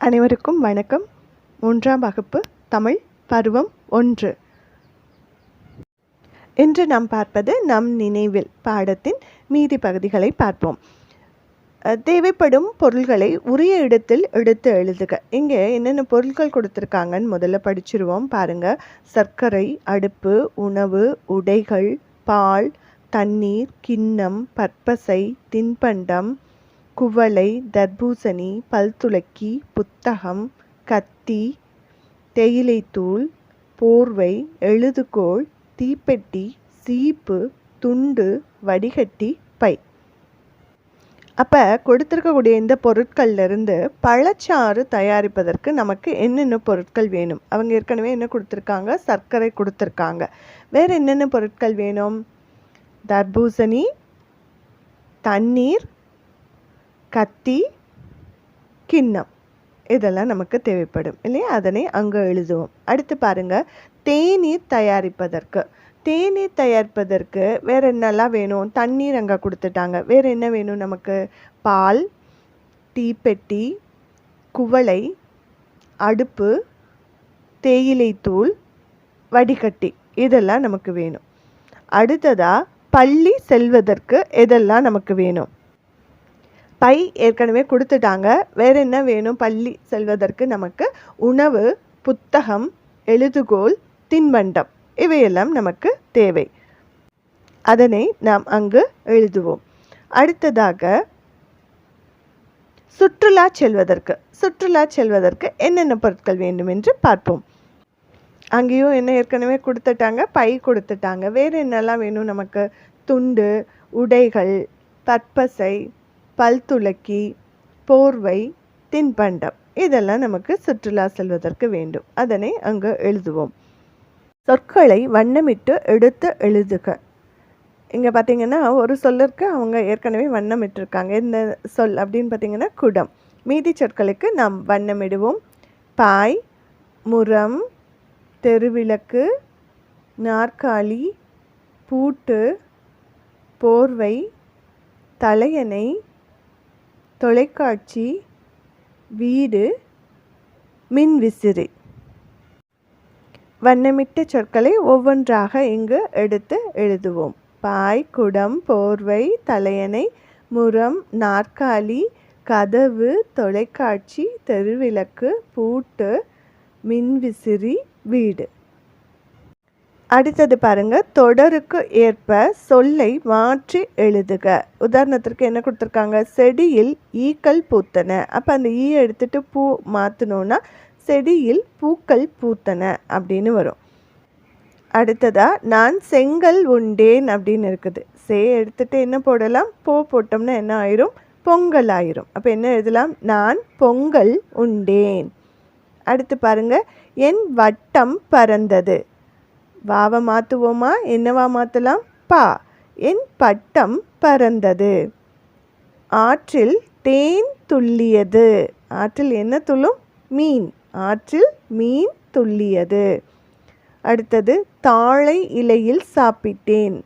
அனைவருக்கும் வணக்கம். 3ஆம் வகுப்பு தமிழ் பருவம் 1. இன்று நாம் பார்ப்பது நம் நினைவில் பாடத்தின் மீதி பகுதிகளை பார்ப்போம். தேவைப்படும் பொருள்களை உரிய இடத்தில் எடுத்து எழுதுக. இங்கே என்னென்ன பொருட்கள் கொடுத்துருக்காங்கன்னு முதல்ல படிச்சிருவோம். பாருங்க. சர்க்கரை, அடுப்பு, உணவு, உடைகள், பால், தண்ணீர், கிண்ணம், பற்பசை, தின்பண்டம், குவளை, தர்பூசணி, பல்துலக்கி, புத்தகம், கத்தி, தேயிலைத்தூள், போர்வை, எழுதுகோல், தீப்பெட்டி, சீப்பு, துண்டு, வடிகட்டி, பை. அப்போ கொடுத்துருக்கக்கூடிய இந்த பொருட்கள்லேருந்து பழச்சாறு தயாரிப்பதற்கு நமக்கு என்னென்ன பொருட்கள் வேணும்? அவங்க ஏற்கனவே என்ன கொடுத்துருக்காங்க? சர்க்கரை கொடுத்துருக்காங்க. வேறு என்னென்ன பொருட்கள் வேணும்? தர்பூசணி, தண்ணீர், கத்தி, கிண்ணம், இதெல்லாம் நமக்கு தேவைப்படும் இல்லையா? அதனை அங்கே எழுதுவோம். அடுத்து பாருங்கள். தேநீர் தயாரிப்பதற்கு வேறு என்னெல்லாம் வேணும்? தண்ணீர் அங்கே கொடுத்துட்டாங்க. வேறு என்ன வேணும் நமக்கு? பால், தீப்பெட்டி, குவளை, அடுப்பு, தேயிலைத்தூள், வடிகட்டி, இதெல்லாம் நமக்கு வேணும். அடுத்ததாக பள்ளி செல்வதற்கு எதெல்லாம் நமக்கு வேணும்? பை ஏற்கனவே கொடுத்துட்டாங்க. வேறு என்ன வேணும்? பள்ளி செல்வதற்கு நமக்கு உணவு, புத்தகம், எழுதுகோல், தின்பண்டம், இவையெல்லாம் நமக்கு தேவை. அதனை நாம் அங்கு எழுதுவோம். அடுத்ததாக சுற்றுலா செல்வதற்கு என்னென்ன பொருட்கள் வேண்டும் என்று பார்ப்போம். அங்கேயும் என்ன ஏற்கனவே கொடுத்துட்டாங்க? பை கொடுத்துட்டாங்க. வேறு என்னெல்லாம் வேணும் நமக்கு? துண்டு, உடைகள், பற்பசை, பல்துலக்கி, போர்வை, தின்பண்டம், இதெல்லாம் நமக்கு சுற்றுலா செல்வதற்கு வேண்டும். அதனை அங்கு எழுதுவோம். சொற்களை வண்ணமிட்டு எடுத்து எழுதுக. இங்கே பார்த்தீங்கன்னா ஒரு சொல்லிற்கு அவங்க ஏற்கனவே வண்ணமிட்டிருக்காங்க. இந்த சொல் அப்படின்னு பார்த்தீங்கன்னா குடம். மீதி சொற்களுக்கு நாம் வண்ணமிடுவோம். பாய், முறம், தெருவிளக்கு, நாற்காலி, பூட்டு, போர்வை, தலையணை, தொலைக்காட்சி, வீடு, மின்விசிறி. வண்ணமிட்ட சொற்களை ஒவ்வொன்றாக இங்கு எடுத்து எழுதுவோம். பாய், குடம், போர்வை, தலையணை, முறம், நாற்காலி, கதவு, தொலைக்காட்சி, தெருவிளக்கு, பூட்டு, மின்விசிறி, வீடு. அடுத்தது பாருங்க. தொடருக்கு ஏற்ப சொல்லை மாற்றி எழுதுக. உதாரணத்திற்கு என்ன கொடுத்துருக்காங்க? செடியில் ஈக்கள் பூத்தன. அப்போ அந்த ஈ எடுத்துட்டு பூ மாற்றணுன்னா செடியில் பூக்கள் பூத்தன அப்படின்னு வரும். அடுத்ததா நான் செங்கல் உண்டேன் அப்படின்னு இருக்குது. எடுத்துட்டு என்ன போடலாம்? போட்டோம்னா என்ன ஆயிரும்? பொங்கல் ஆயிரும். அப்போ என்ன எழுதலாம்? நான் பொங்கல் உண்டேன். அடுத்து பாருங்க. என் வட்டம் பறந்தது. வாவை மாற்றுவோமா? என்னவா மாற்றலாம்? பா. என் பட்டம் பறந்தது. ஆற்றில் தேன் துள்ளியது. ஆற்றில் என்ன துள்ளும்? மீன். ஆற்றில் மீன் துள்ளியது. அடுத்தது தாழை இலையில் சாப்பிட்டேன்.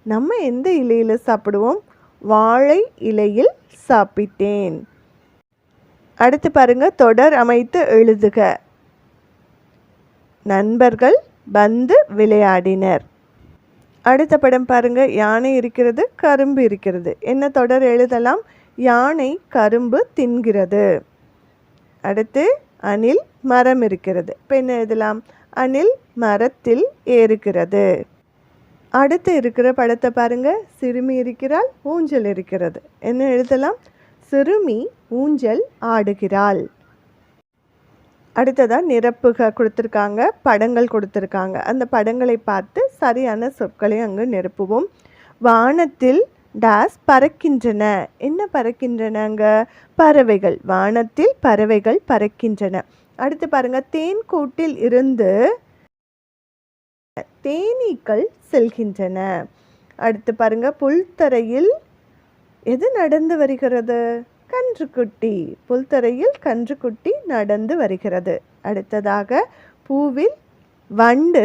நம்ம எந்த இலையில் சாப்பிடுவோம்? வாழை இலையில் சாப்பிட்டேன். அடுத்து பாருங்க. தொடர் அமைத்து எழுதுக. நண்பர்கள் வந்து விளையாடினர். அடுத்த படம் பாருங்க. யானை இருக்கிறது, கரும்பு இருக்கிறது. என்ன தொடர் எழுதலாம்? யானை கரும்பு தின்கிறது. அடுத்து அணில் மரம் இருக்கிறது. இப்போ என்ன எழுதலாம்? அணில் மரத்தில் ஏறுகிறது. அடுத்து இருக்கிற படத்தை பாருங்க. சிறுமி இருக்கிறாள், ஊஞ்சல் இருக்கிறது. என்ன எழுதலாம்? சிறுமி ஊஞ்சல் ஆடுகிறாள். அடுத்ததாக நிரப்புக கொடுத்துருக்காங்க. படங்கள் கொடுத்துருக்காங்க. அந்த படங்களை பார்த்து சரியான சொற்களை அங்கு நிரப்புவோம். வானத்தில் டாஸ் பறக்கின்றன. என்ன பறக்கின்றனங்க? பறவைகள். வானத்தில் பறவைகள் பறக்கின்றன. அடுத்து பாருங்க. தேன் கூட்டில் இருந்து தேனீக்கள் செல்கின்றன. அடுத்து பாருங்க. புல்தரையில் எது நடந்து வருகிறது? கன்றுக்குட்டி. புல்தரையில் கன்றுக்குட்டி நடந்து வருகிறது. அடுத்ததாக பூவில் வண்டு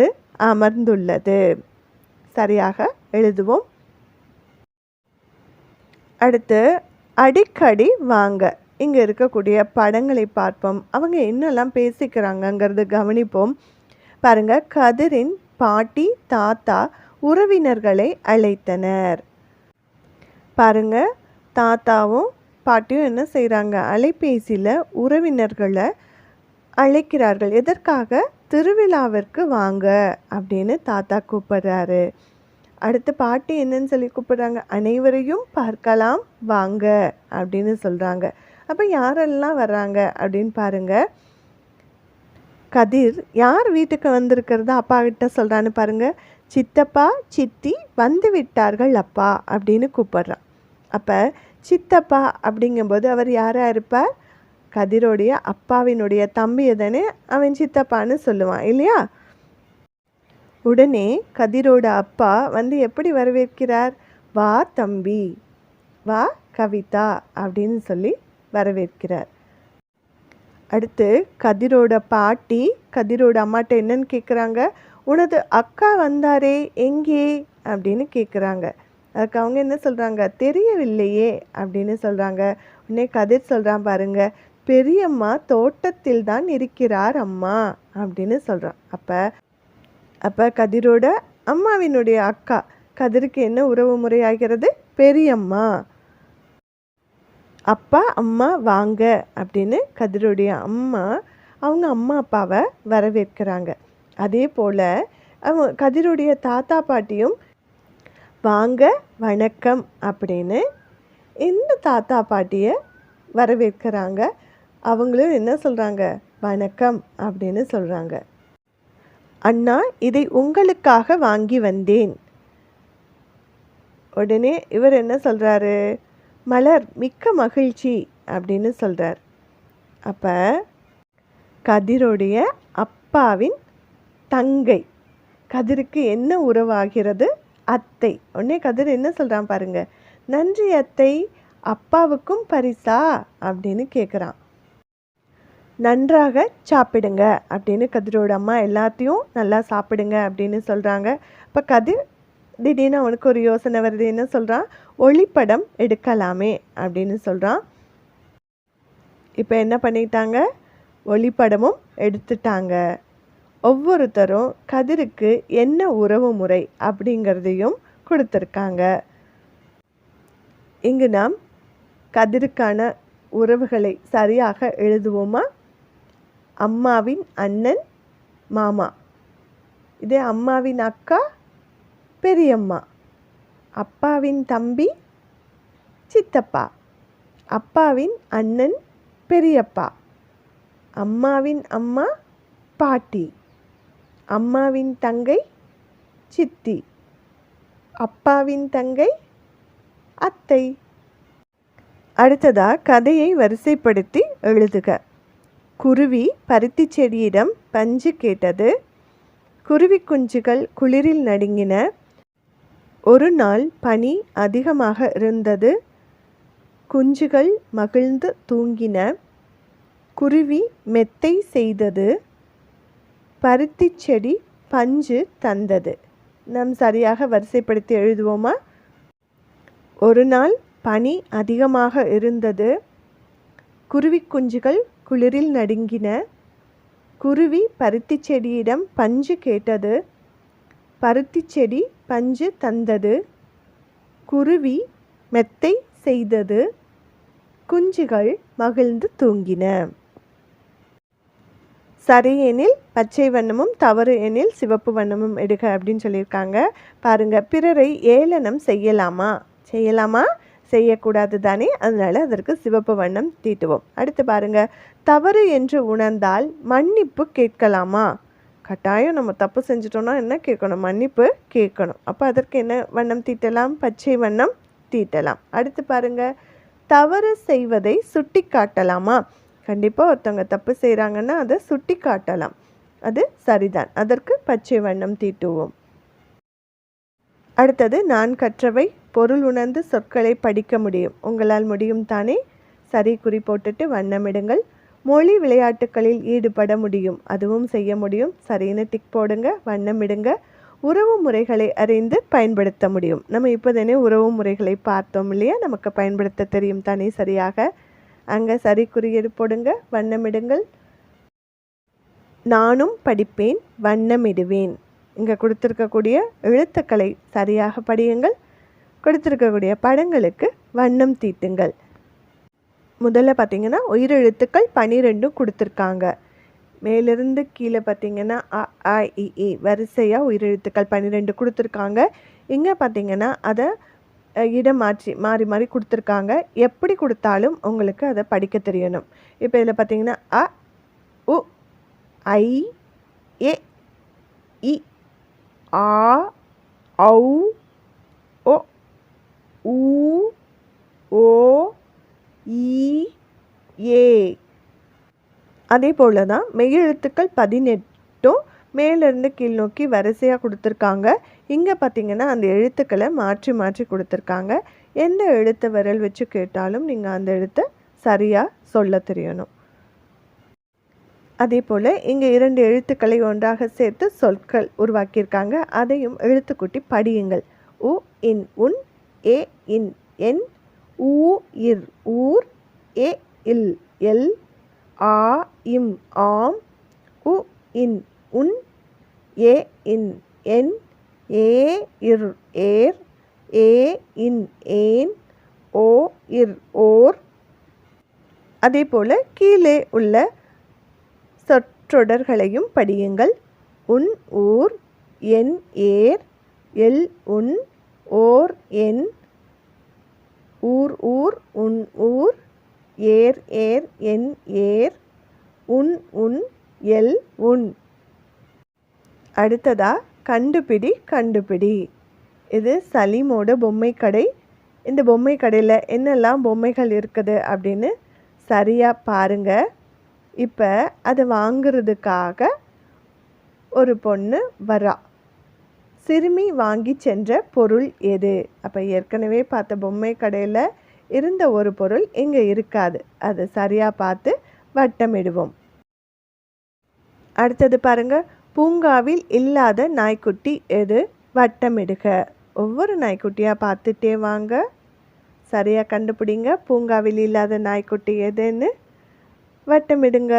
அமர்ந்துள்ளது. சரியாக எழுதுவோம். அடுத்து அடிக்கடி வாங்க. இங்கே இருக்கக்கூடிய படங்களை பார்ப்போம். அவங்க என்னெல்லாம் பேசிக்கிறாங்கங்கிறது கவனிப்போம். பாருங்க, கதிரின் பாட்டி தாத்தா உறவினர்களை அழைத்தனர். பாருங்க, தாத்தாவும் பாட்டியும் என்ன செய்கிறாங்க, அலைபேசியில் உறவினர்களை அழைக்கிறார்கள். எதற்காக? திருவிழாவிற்கு வாங்க அப்படின்னு தாத்தா கூப்பிடுறாரு. அடுத்து பாட்டி என்னன்னு சொல்லி கூப்பிடுறாங்க, அனைவரையும் பார்க்கலாம் வாங்க அப்படின்னு சொல்கிறாங்க. அப்போ யாரெல்லாம் வர்றாங்க அப்படின்னு பாருங்க. கதிர் யார் வீட்டுக்கு வந்திருக்கிறதா அப்பா கிட்ட சொல்கிறான்னு பாருங்க. சித்தப்பா சித்தி வந்து விட்டார்கள் அப்பா அப்படின்னு கூப்பிடுறான். அப்போ சித்தப்பா அப்படிங்கும்போது அவர் யாராக இருப்பார்? கதிரோடைய அப்பாவினுடைய தம்பியை தானே அவன் சித்தப்பான்னு சொல்லுவான் இல்லையா? உடனே கதிரோட அப்பா வந்து எப்படி வரவேற்கிறார்? வா தம்பி, வா கவிதா அப்படின்னு சொல்லி வரவேற்கிறார். அடுத்து கதிரோட பாட்டி கதிரோட அம்மாட்ட என்னன்னு கேட்குறாங்க, உனது அக்கா வந்தாரே எங்கே அப்படின்னு கேட்குறாங்க. அதுக்கு அவங்க என்ன சொல்கிறாங்க, தெரியவில்லையே அப்படின்னு சொல்கிறாங்க. உடனே கதிர் சொல்கிறான் பாருங்க, பெரியம்மா தோட்டத்தில் தான் இருக்கிறார் அம்மா அப்படின்னு சொல்கிறான். அப்போ கதிரோட அம்மாவினுடைய அக்கா கதிருக்கு என்ன உறவு முறையாகிறது? பெரியம்மா. அப்பா அம்மா வாங்க அப்படின்னு கதிரோடைய அம்மா அவங்க அம்மா அப்பாவை வரவேற்கிறாங்க. அதே போல் கதிரோடைய தாத்தா பாட்டியும் வாங்க வணக்கம் அப்படின்னு இந்த தாத்தா பாட்டியை வரவேற்கிறாங்க. அவங்களும் என்ன சொல்கிறாங்க, வணக்கம் அப்படின்னு சொல்கிறாங்க. அண்ணா, இதை உங்களுக்காக வாங்கி வந்தேன். உடனே இவர் என்ன சொல்கிறாரு, மலர் மிக்க மகிழ்ச்சி அப்படின்னு சொல்கிறார். அப்போ கதிரோடைய அப்பாவின் தங்கை கதிருக்கு என்ன உறவாகிறது? அத்தை. உடனே கதிர் என்ன சொல்கிறான் பாருங்க, நன்றி அத்தை, அப்பாவுக்கும் பரிசா அப்படின்னு கேட்குறான். நன்றாக சாப்பிடுங்க அப்படின்னு கதிரோட அம்மா எல்லாத்தையும் நல்லா சாப்பிடுங்க அப்படின்னு சொல்கிறாங்க. இப்போ கதிர் திடீர்னு அவனுக்கு ஒரு யோசனை வருது. என்ன சொல்கிறான், ஒளிப்படம் எடுக்கலாமே அப்படின்னு சொல்கிறான். இப்போ என்ன பண்ணிட்டாங்க, ஒளிப்படமும் எடுத்துட்டாங்க. ஒவ்வொருத்தரும் கதிருக்கு என்ன உறவு முறை அப்படிங்கிறதையும் கொடுத்துருக்காங்க. இங்கு நாம் கதிருக்கான உறவுகளை சரியாக எழுதுவோமா? அம்மாவின் அண்ணன் மாமா, இதே அம்மாவின் அக்கா பெரியம்மா, அப்பாவின் தம்பி சித்தப்பா, அப்பாவின் அண்ணன் பெரியப்பா, அம்மாவின் அம்மா பாட்டி, அம்மாவின் தங்கை சித்தி, அப்பாவின் தங்கை அத்தை. அடுத்ததாக கதையை வரிசைப்படுத்தி எழுதுக. குருவி பருத்தி செடியிடம் பஞ்சு கேட்டது. குருவி குஞ்சுகள் குளிரில் நடுங்கின. ஒரு நாள் பனி அதிகமாக இருந்தது. குஞ்சுகள் மகிழ்ந்து தூங்கின. குருவி மெத்தை செய்தது. பருத்தி செடி பஞ்சு தந்தது. நாம் சரியாக வரிசைப்படுத்தி எழுதுவோமா? ஒரு நாள் பனி அதிகமாக இருந்தது. குருவி குஞ்சுகள் குளிரில் நடுங்கின. குருவி பருத்தி செடியிடம் பஞ்சு கேட்டது. பருத்தி செடி பஞ்சு தந்தது. குருவி மெத்தை செய்தது. குஞ்சுகள் மகிழ்ந்து தூங்கின. சரி எனில் பச்சை வண்ணமும் தவறு எனில் சிவப்பு வண்ணமும் எடுக்க அப்படின்னு சொல்லியிருக்காங்க. பாருங்கள், பிறரை ஏளனம் செய்யலாமா? செய்யக்கூடாது தானே, அதனால் அதற்கு சிவப்பு வண்ணம் தீட்டுவோம். அடுத்து பாருங்கள், தவறு என்று உணர்ந்தால் மன்னிப்பு கேட்கலாமா? கட்டாயம் நம்ம தப்பு செஞ்சிட்டோன்னா என்ன கேட்கணும்? மன்னிப்பு கேட்கணும். அப்போ அதற்கு என்ன வண்ணம் தீட்டலாம்? பச்சை வண்ணம் தீட்டலாம். அடுத்து பாருங்கள், தவறு செய்வதை சுட்டி காட்டலாமா? கண்டிப்பாக ஒருத்தவங்க தப்பு செய்கிறாங்கன்னா அதை சுட்டி காட்டலாம், அது சரிதான். அதற்கு பச்சை வண்ணம் தீட்டுவோம். அடுத்தது, நான் கற்றவை பொருள் உணர்ந்து சொற்களை படிக்க முடியும். உங்களால் முடியும் தானே? சரி குறி போட்டுட்டு வண்ணமிடுங்கள். மொழி விளையாட்டுகளில் ஈடுபட முடியும், அதுவும் செய்ய முடியும். சரின்னு டிக் போடுங்க, வண்ணமிடுங்க. உறவு முறைகளை அறிந்து பயன்படுத்த முடியும். நம்ம இப்போ தானே உறவு முறைகளை பார்த்தோம் இல்லையா? நமக்கு பயன்படுத்த தெரியும் தானே சரியாக. அங்கே சரி குறியீடு போடுங்க, வண்ணமிடுங்கள். நானும் படிப்பேன், வண்ணமிடுவேன். இங்கே கொடுத்துருக்கக்கூடிய எழுத்துக்களை சரியாக படியுங்கள். கொடுத்துருக்கக்கூடிய படங்களுக்கு வண்ணம் தீட்டுங்கள். முதல்ல பார்த்திங்கன்னா உயிரெழுத்துக்கள் 12 கொடுத்துருக்காங்க. மேலிருந்து கீழே பார்த்திங்கன்னா அ ஆ இ ஈ வரிசையாக உயிரெழுத்துக்கள் 12 கொடுத்துருக்காங்க. இங்கே பார்த்திங்கன்னா அதை இடம் மாறி மாறி கொடுத்துருக்காங்க. எப்படி கொடுத்தாலும் உங்களுக்கு அதை படிக்க தெரியணும். இப்போ இதில் பார்த்திங்கன்னா அ உ ஐ ஏ இ ஆ ஔ ஒ ஊ ஓ ஈ ஏ. அதே போல் தான் மெய்யெழுத்துக்கள் 18 மேலேருந்து கீழ் நோக்கி வரிசையாக கொடுத்துருக்காங்க. இங்கே பார்த்திங்கன்னா அந்த எழுத்துக்களை மாற்றி மாற்றி கொடுத்துருக்காங்க. எந்த எழுத்து விரல் வச்சு கேட்டாலும் நீங்கள் அந்த எழுத்தை சரியாக சொல்ல தெரியணும். அதே போல் இங்கே 2 எழுத்துக்களை ஒன்றாக சேர்த்து சொற்கள் உருவாக்கியிருக்காங்க. அதையும் எழுத்துக்கூட்டி படியுங்கள். உ இன் உன், ஏ இன் என், ஊ இர் ஊர், ஏ இல் எல், ஆ இம் ஆம், உ இன் உன், ஏ இன் என், ஏ இர் ஏர், ஏ இன் ஏன், ஓ இர் ஓர். அதே போல் கீழே உள்ள சொற்றொடர்களையும் படியுங்கள். உன் ஊர், என் ஏர், எல் உன், ஓர் என், ஊர் ஊர் உன் ஊர், ஏர் ஏர் என் ஏர், உன் உன் எல் உன். அடுத்ததா கண்டுபிடி கண்டுபிடி. இது சலீமோட பொம்மை கடை. இந்த பொம்மை கடையில் என்னெல்லாம் பொம்மைகள் இருக்குது அப்படின்னு சரியாக பாருங்கள். இப்போ அதை வாங்கிறதுக்காக ஒரு பொண்ணு வரா. சிறுமி வாங்கி சென்ற பொருள் எது? அப்போ ஏற்கனவே பார்த்த பொம்மை கடையில் இருந்த ஒரு பொருள் இங்கே இருக்காது. அதை சரியாக பார்த்து வட்டமிடுவோம். அடுத்தது பாருங்க, பூங்காவில் இல்லாத நாய்க்குட்டி எது? வட்டமிடுக. ஒவ்வொரு நாய்க்குட்டியாக பார்த்துட்டே வாங்க, சரியாக கண்டுபிடிங்க. பூங்காவில் இல்லாத நாய்க்குட்டி எதுன்னு வட்டமிடுங்க.